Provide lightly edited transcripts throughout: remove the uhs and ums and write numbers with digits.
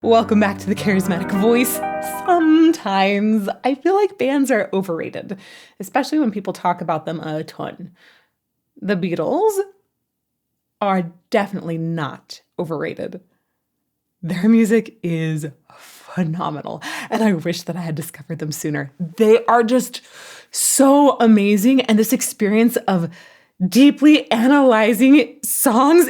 Welcome back to the Charismatic Voice. Sometimes I feel like bands are overrated, especially when people talk about them a ton. The Beatles are definitely not overrated. Their music is phenomenal, and I wish that I had discovered them sooner. They are just so amazing, and this experience of deeply analyzing songs,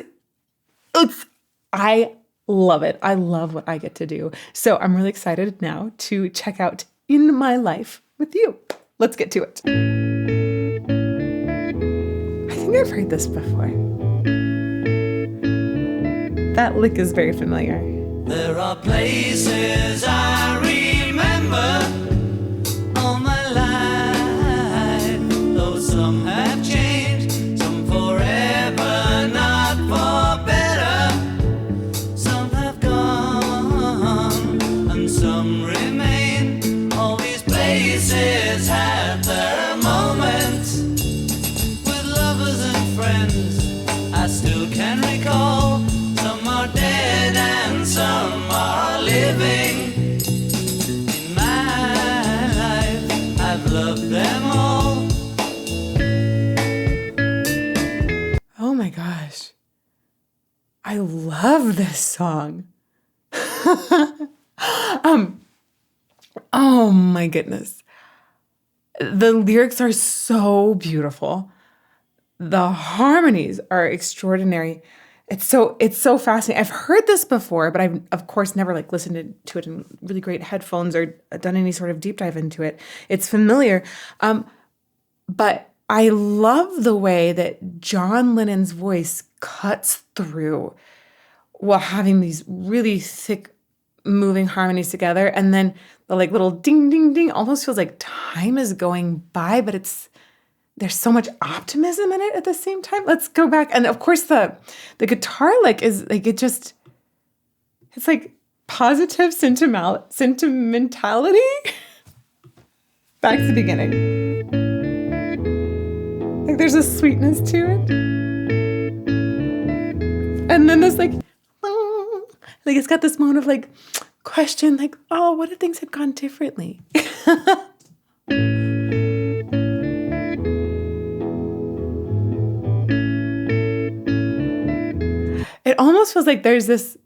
I love it. I love what I get to do. So I'm really excited now to check out In My Life with you. Let's get to it. I think I've heard this before. That lick is very familiar. There are places I remember all my life, though some have changed, some forever, not for better. Some have gone and some remain. All these places have their moments with lovers and friends I still can recall. Some are dead and some are living. In my life, I've loved them all. Oh my gosh. I love this song. Oh my goodness. The lyrics are so beautiful. The harmonies are extraordinary. It's so fascinating. I've heard this before, but I've of course never listened to it in really great headphones or done any sort of deep dive into it. It's familiar. But I love the way that John Lennon's voice cuts through while having these really thick moving harmonies together. And then the little ding, ding, ding almost feels like time is going by, but there's so much optimism in it at the same time. Let's go back. And of course the guitar lick is it's like positive sentimentality. Back to the beginning. There's a sweetness to it. And then there's it's got this moment of question, oh, what if things had gone differently? It almost feels like there's this,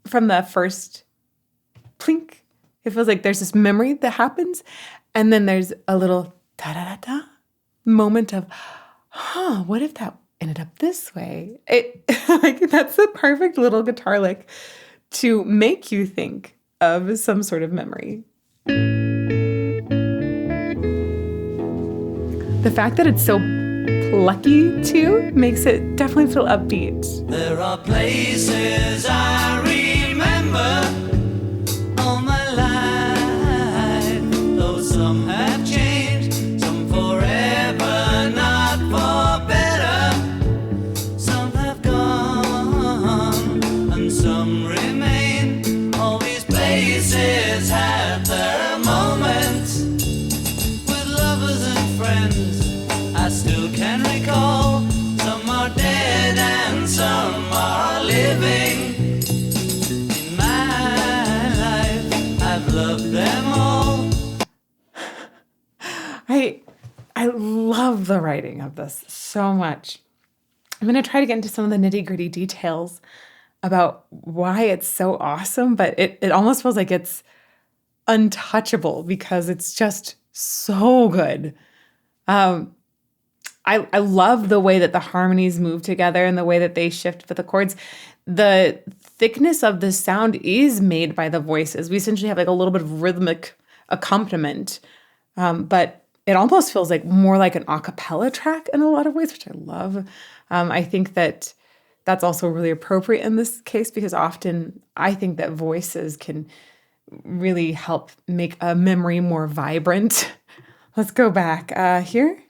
from the first plink, it feels like there's this memory that happens, and then there's a little da-da-da-da moment of, what if that ended up this way? That's the perfect little guitar lick to make you think of some sort of memory. The fact that it's so plucky too makes it definitely feel upbeat. There are places I remember all my life, though some have changed, some forever, not for better. Some have gone and some remain. All these places have their moments with lovers and friends I still can recall. Some are dead and some are living. In my life, I've loved them all. I love the writing of this so much. I'm going to try to get into some of the nitty-gritty details about why it's so awesome, but it almost feels like it's untouchable because it's just so good. I love the way that the harmonies move together and the way that they shift with the chords. The thickness of the sound is made by the voices. We essentially have a little bit of rhythmic accompaniment, but it almost feels more like an a cappella track in a lot of ways, which I love. I think that that's also really appropriate in this case because often I think that voices can really help make a memory more vibrant. Let's go back here.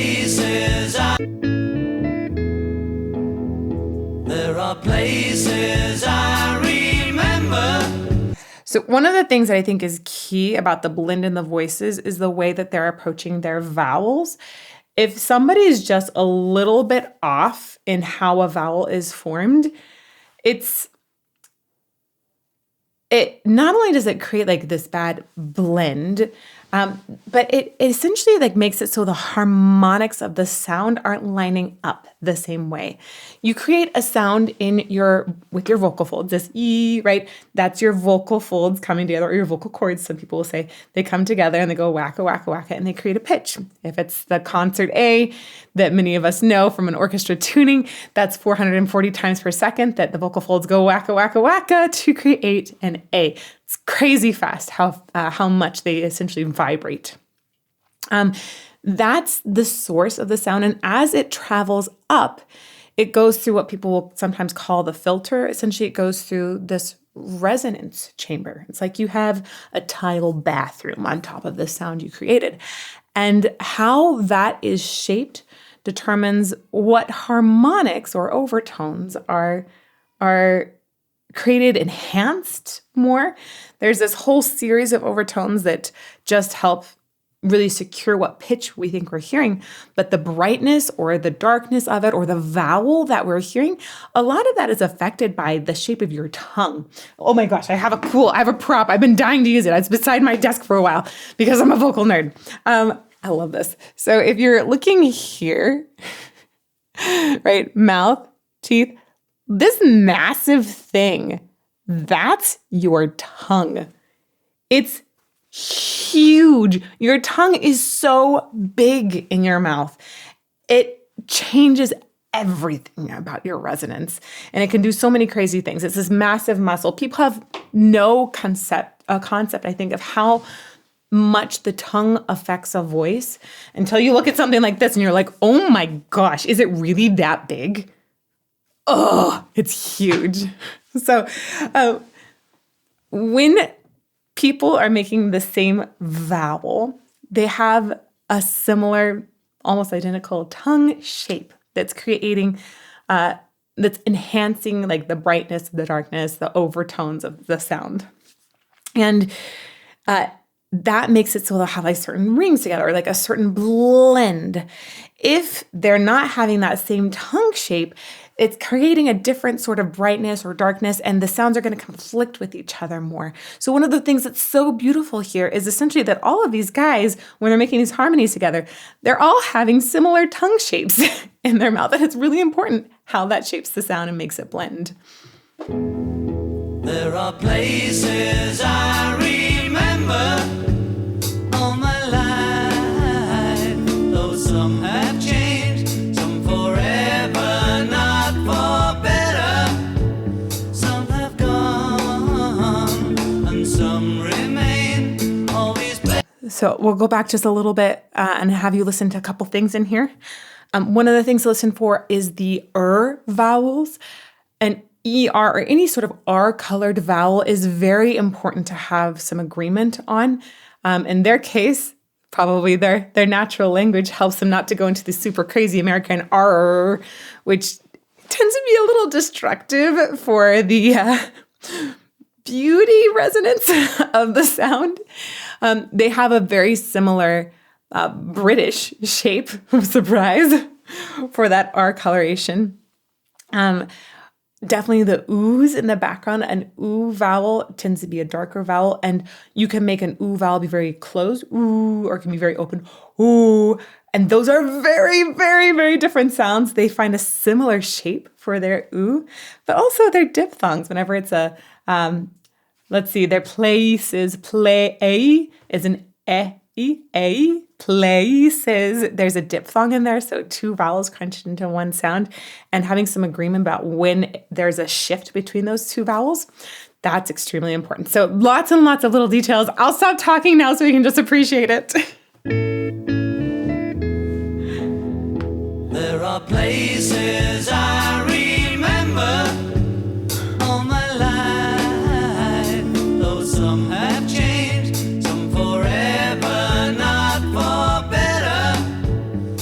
There are places I remember. So one of the things that I think is key about the blend in the voices is the way that they're approaching their vowels. If somebody is just a little bit off in how a vowel is formed, it's it not only does it create like this bad blend, but it essentially like makes it so the harmonics of the sound aren't lining up the same way. You create a sound with your vocal folds, this E, right? That's your vocal folds coming together, or your vocal cords. Some people will say they come together and they go wacka, wacka, wacka, and they create a pitch. If it's the concert A that many of us know from an orchestra tuning, that's 440 times per second that the vocal folds go wacka, wacka, wacka to create an A. It's crazy fast how much they essentially vibrate. That's the source of the sound. And as it travels up, it goes through what people will sometimes call the filter. Essentially, it goes through this resonance chamber. It's like you have a tile bathroom on top of the sound you created. And how that is shaped determines what harmonics or overtones are created, enhanced more. There's this whole series of overtones that just help really secure what pitch we think we're hearing, but the brightness or the darkness of it or the vowel that we're hearing, a lot of that is affected by the shape of your tongue. Oh my gosh, I have a prop. I've been dying to use it. It's beside my desk for a while because I'm a vocal nerd. I love this. So if you're looking here, right, mouth, teeth, this massive thing, that's your tongue. It's huge. Your tongue is so big in your mouth. It changes everything about your resonance, and it can do so many crazy things. It's this massive muscle. People have no concept, I think, of how much the tongue affects a voice until you look at something like this and you're like, oh my gosh, is it really that big? Oh, it's huge. So when people are making the same vowel, they have a similar, almost identical tongue shape that's creating, that's enhancing like the brightness, the darkness, the overtones of the sound. And that makes it so they'll have like certain rings together, or like a certain blend. If they're not having that same tongue shape, it's creating a different sort of brightness or darkness, and the sounds are going to conflict with each other more. So one of the things that's so beautiful here is essentially that all of these guys, when they're making these harmonies together, they're all having similar tongue shapes in their mouth. And it's really important how that shapes the sound and makes it blend. There are places I remember all my life, though some have changed, some forever, not for better. Some have gone and some remain, always better. So we'll go back just a little bit and have you listen to a couple things in here. One of the things to listen for is the vowels. And ER or any sort of R-colored vowel is very important to have some agreement on. In their case, probably their natural language helps them not to go into the super crazy American R, which tends to be a little destructive for the beauty resonance of the sound. They have a very similar British shape, surprise, for that R coloration. Definitely the oohs in the background. An ooh vowel tends to be a darker vowel, and you can make an ooh vowel be very closed, ooh, or it can be very open, ooh. And those are very, very, very different sounds. They find a similar shape for their ooh, but also their diphthongs. Whenever it's a, let's see, their places, play is an a. Places, there's a diphthong in there, so two vowels crunched into one sound, and having some agreement about when there's a shift between those two vowels, that's extremely important. So lots and lots of little details. I'll stop talking now so you can just appreciate it. There are places I remember all my life, though some have changed, some forever, not for better.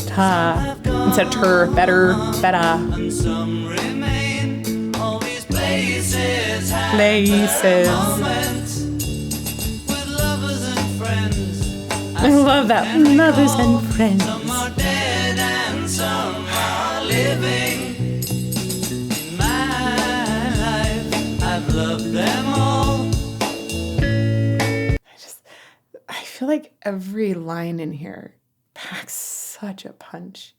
Ta. Instead of ter, better, better. And some remain, all these places have Places. moments with lovers and friends. I love that. Lovers and friends. Some are dead and some are living. In my life, I've loved them all. feel like every line in here packs such a punch.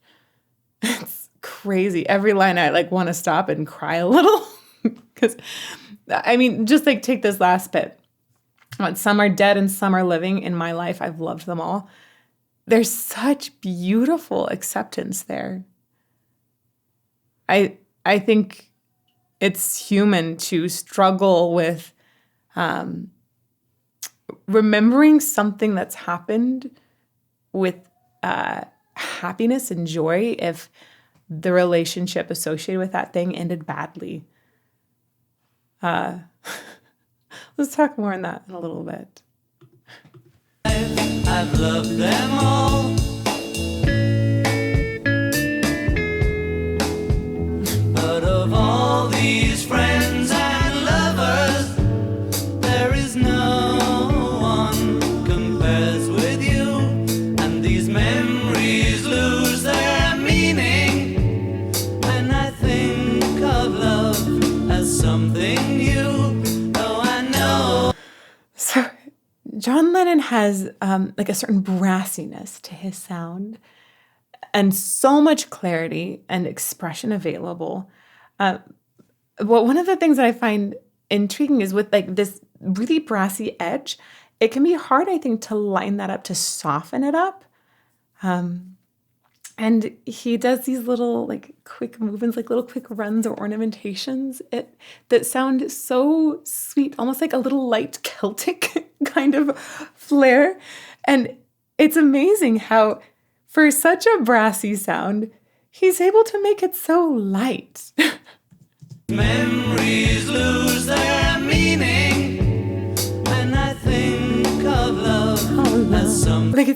It's crazy. Every line I like want to stop and cry a little. Because, I mean, just like take this last bit. Some are dead and some are living in my life. I've loved them all. There's such beautiful acceptance there. I think it's human to struggle with remembering something that's happened with happiness and joy if the relationship associated with that thing ended badly. Let's talk more on that in a little bit. I've loved them all. But of all these friends and lovers, there is no one compares with you. And these memories lose their meaning when I think of love as something new. Though I know. So John Lennon has like a certain brassiness to his sound and so much clarity and expression available. Well, one of the things that I find intriguing is with like this really brassy edge, it can be hard, I think, to line that up, to soften it up. And he does these little like quick movements, like little quick runs or ornamentations that sound so sweet, almost like a little light Celtic kind of flair. And it's amazing how for such a brassy sound, he's able to make it so light. Memories lose their meaning when I think of love as something. Like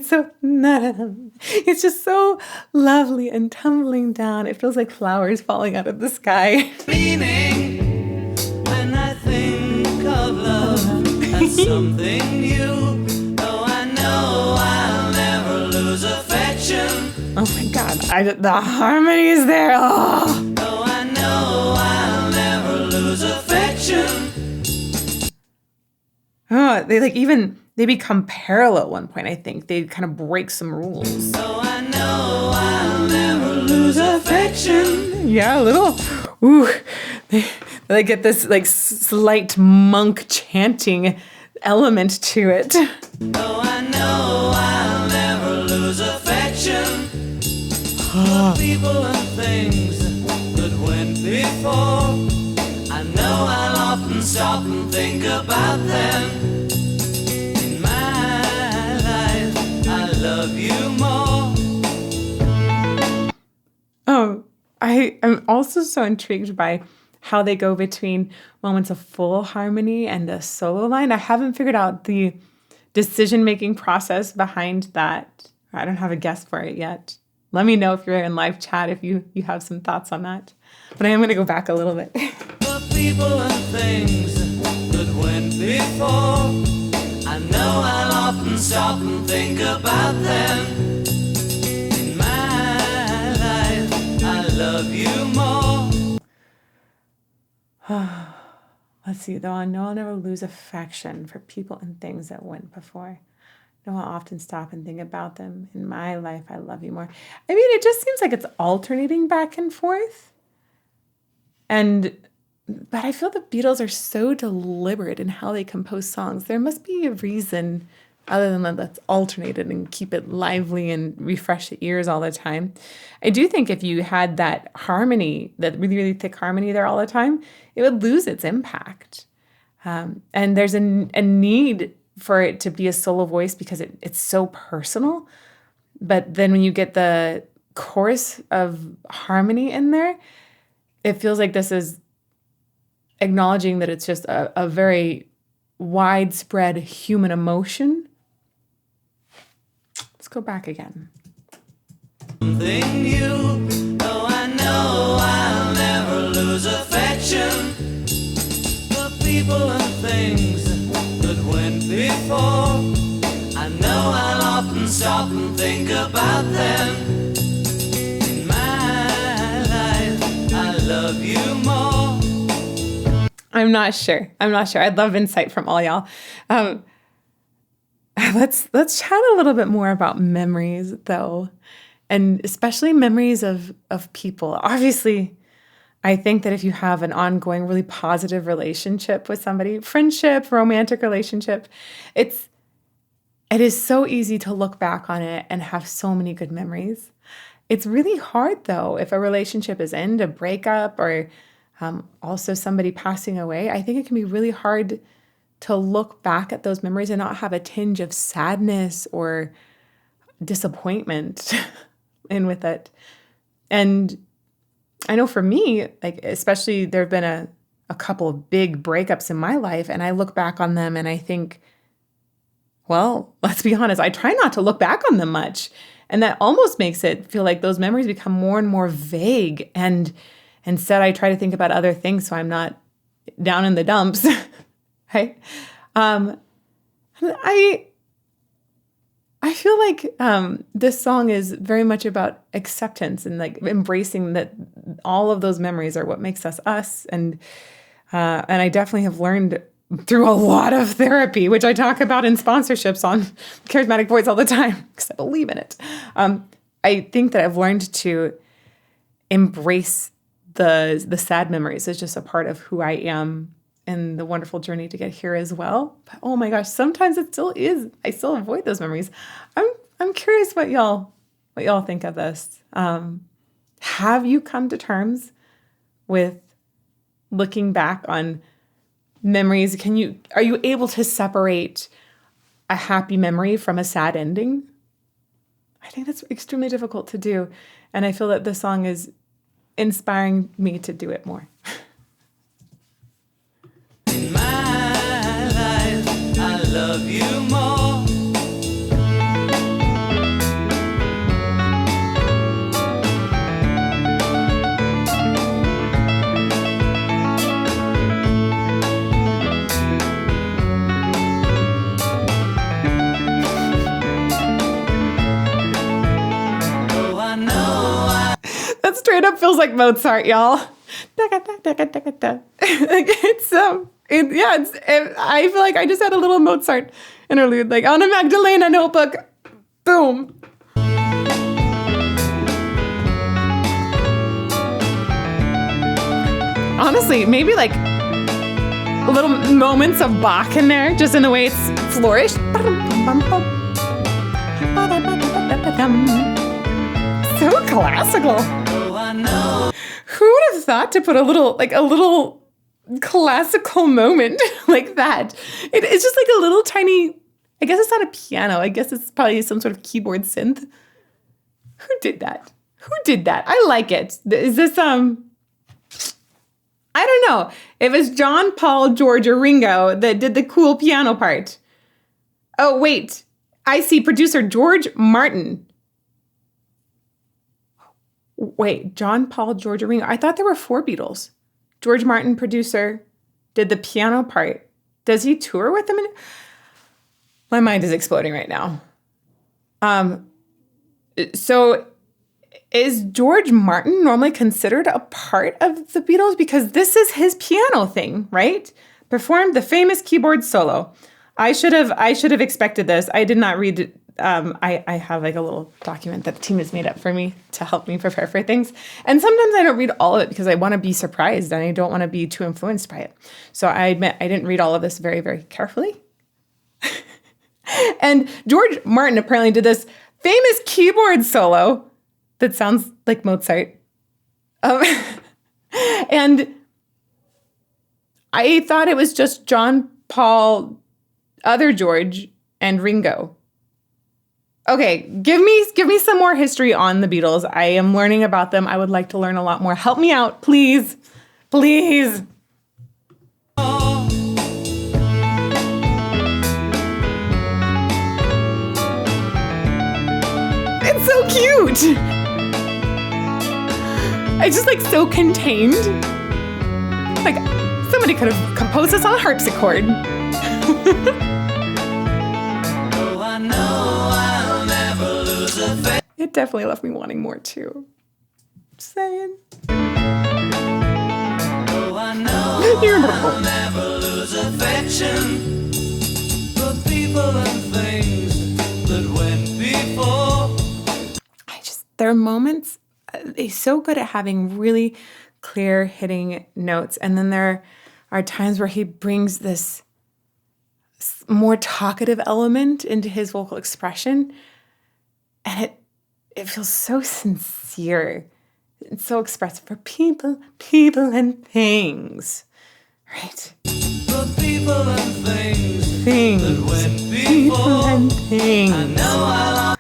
it's just so lovely and tumbling down. It feels like flowers falling out of the sky. Meaning when I think of love as something new. Though I know I'll never lose affection. Oh my God, the harmonies there. Oh. Though I know I'll never lose affection. Oh, they become parallel at one point, I think. They kind of break some rules. Though I know I'll never lose affection. Yeah, a little. Ooh, they get this like slight monk chanting element to it. Though I know I'll never lose affection. For people and things that went before, I know I'll often stop and think about them. In my life, I love you more. Oh, I am also so intrigued by how they go between moments of full harmony and a solo line. I haven't figured out the decision-making process behind that. I don't have a guess for it yet. Let me know if you're in live chat if you have some thoughts on that. But I am going to go back a little bit. The people and things that went before, I know I'll often stop and think about them. In my life, I love you more. Let's see, though I know I'll never lose affection for people and things that went before. No, I'll often stop and think about them. In my life, I love you more. I mean, it just seems like it's alternating back and forth. But I feel the Beatles are so deliberate in how they compose songs. There must be a reason other than that that's alternated and keep it lively and refresh the ears all the time. I do think if you had that harmony, that really, really thick harmony there all the time, it would lose its impact. And there's a need for it to be a solo voice because it's so personal. But then when you get the chorus of harmony in there, it feels like this is acknowledging that it's just a very widespread human emotion. Let's go back again. Something new, though I know I'll never lose affection. The people and things that went before, I know I'll often stop and think about them. In my life, I love you more. I'm not sure. I'd love insight from all y'all. Let's chat a little bit more about memories, though, and especially memories of people. Obviously, I think that if you have an ongoing, really positive relationship with somebody, friendship, romantic relationship, it is so easy to look back on it and have so many good memories. It's really hard, though, if a relationship is end, a breakup, or also somebody passing away. I think it can be really hard to look back at those memories and not have a tinge of sadness or disappointment in with it. And I know for me, like, especially there have been a couple of big breakups in my life, and I look back on them and I think, well, let's be honest, I try not to look back on them much. And that almost makes it feel like those memories become more and more vague. And instead, I try to think about other things so I'm not down in the dumps. Right? I feel like this song is very much about acceptance and like embracing that all of those memories are what makes us us. And I definitely have learned through a lot of therapy, which I talk about in sponsorships on Charismatic Voice all the time because I believe in it. I think that I've learned to embrace the sad memories as just a part of who I am and the wonderful journey to get here as well. But oh my gosh, sometimes it still is. I still avoid those memories. I'm curious what y'all think of this. Have you come to terms with looking back on memories? Are you able to separate a happy memory from a sad ending? I think that's extremely difficult to do. And I feel that this song is inspiring me to do it more. In my life, I love you more. That straight up feels like Mozart, y'all. Like I feel like I just had a little Mozart interlude, like on a Magdalena notebook. Boom. Honestly, maybe like little moments of Bach in there, just in the way it's flourished. So classical. Who would have thought to put a little classical moment like that? It's just like a little tiny, I guess it's not a piano. I guess it's probably some sort of keyboard synth. Who did that? I like it. Is this, I don't know. It was John, Paul, George, or Ringo that did the cool piano part. Oh, wait. I see producer George Martin. Wait, John, Paul, George, or Ringo. I thought there were 4 Beatles. George Martin, producer, did the piano part. Does he tour with them? My mind is exploding right now. So is George Martin normally considered a part of the Beatles? Because this is his piano thing, right? Performed the famous keyboard solo. I should have expected this. I did not read it. I have like a little document that the team has made up for me to help me prepare for things. And sometimes I don't read all of it because I want to be surprised and I don't want to be too influenced by it. So I admit I didn't read all of this very, very carefully. And George Martin apparently did this famous keyboard solo that sounds like Mozart. And I thought it was just John, Paul, other George, and Ringo. Okay, give me some more history on the Beatles. I am learning about them. I would like to learn a lot more. Help me out, please. Please. It's so cute. It's just like so contained. Like somebody could have composed this on a harpsichord. It definitely left me wanting more too. Just saying. Oh, I know I'll never lose affection for people and things are moments, he's so good at having really clear hitting notes. And then there are times where he brings this more talkative element into his vocal expression. And it feels so sincere. It's so expressive for people and things. Right? The people and things, Things. that went People before. and things. I know I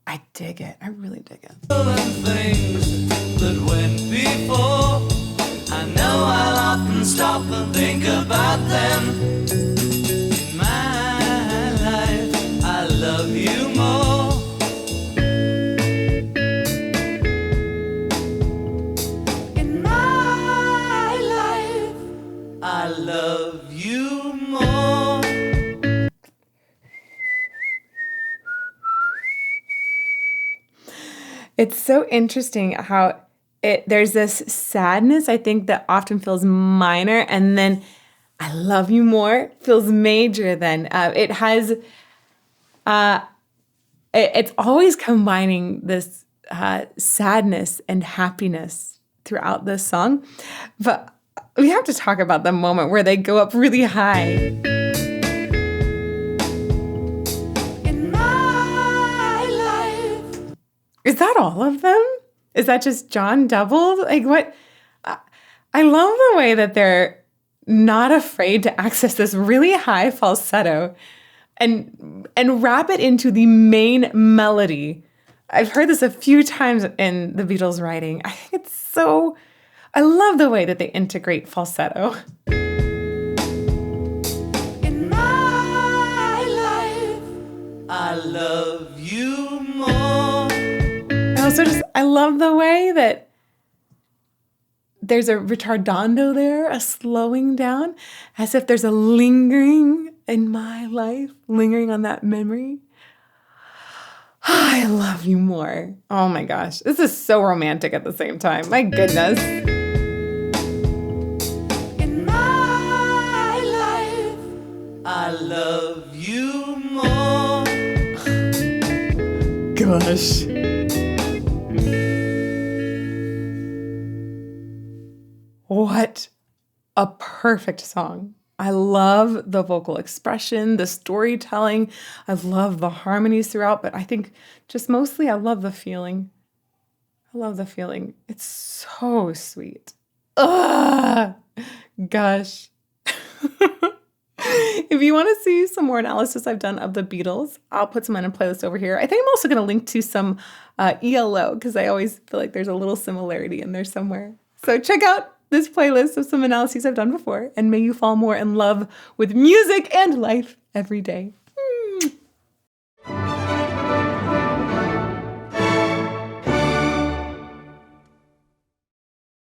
I dig it. I really dig it. people and things that went before. I know I'll often stop and think about them. In my life, I love you more. In my life, I love you more. It's so interesting how there's this sadness, I think, that often feels minor, and then I love you more feels major. Then it's always combining this sadness and happiness throughout this song. But we have to talk about the moment where they go up really high. In my life. Is that all of them? Is that just John doubled? Like what? I love the way that they're not afraid to access this really high falsetto and wrap it into the main melody. I've heard this a few times in the Beatles writing. I think it's so, I love the way that they integrate falsetto. In my life, I love you more. I love the way that there's a ritardando there, a slowing down, as if there's a lingering in my life, lingering on that memory. I love you more. Oh my gosh. This is so romantic at the same time. My goodness. In my life, I love you more. Gosh. What a perfect song. I love the vocal expression, the storytelling. I love the harmonies throughout, but I think just mostly I love the feeling. I love the feeling. It's so sweet. Ugh, gosh. If you want to see some more analysis I've done of the Beatles, I'll put some on a playlist over here. I think I'm also going to link to some ELO because I always feel like there's a little similarity in there somewhere. So check out this playlist of some analyses I've done before, and may you fall more in love with music and life every day.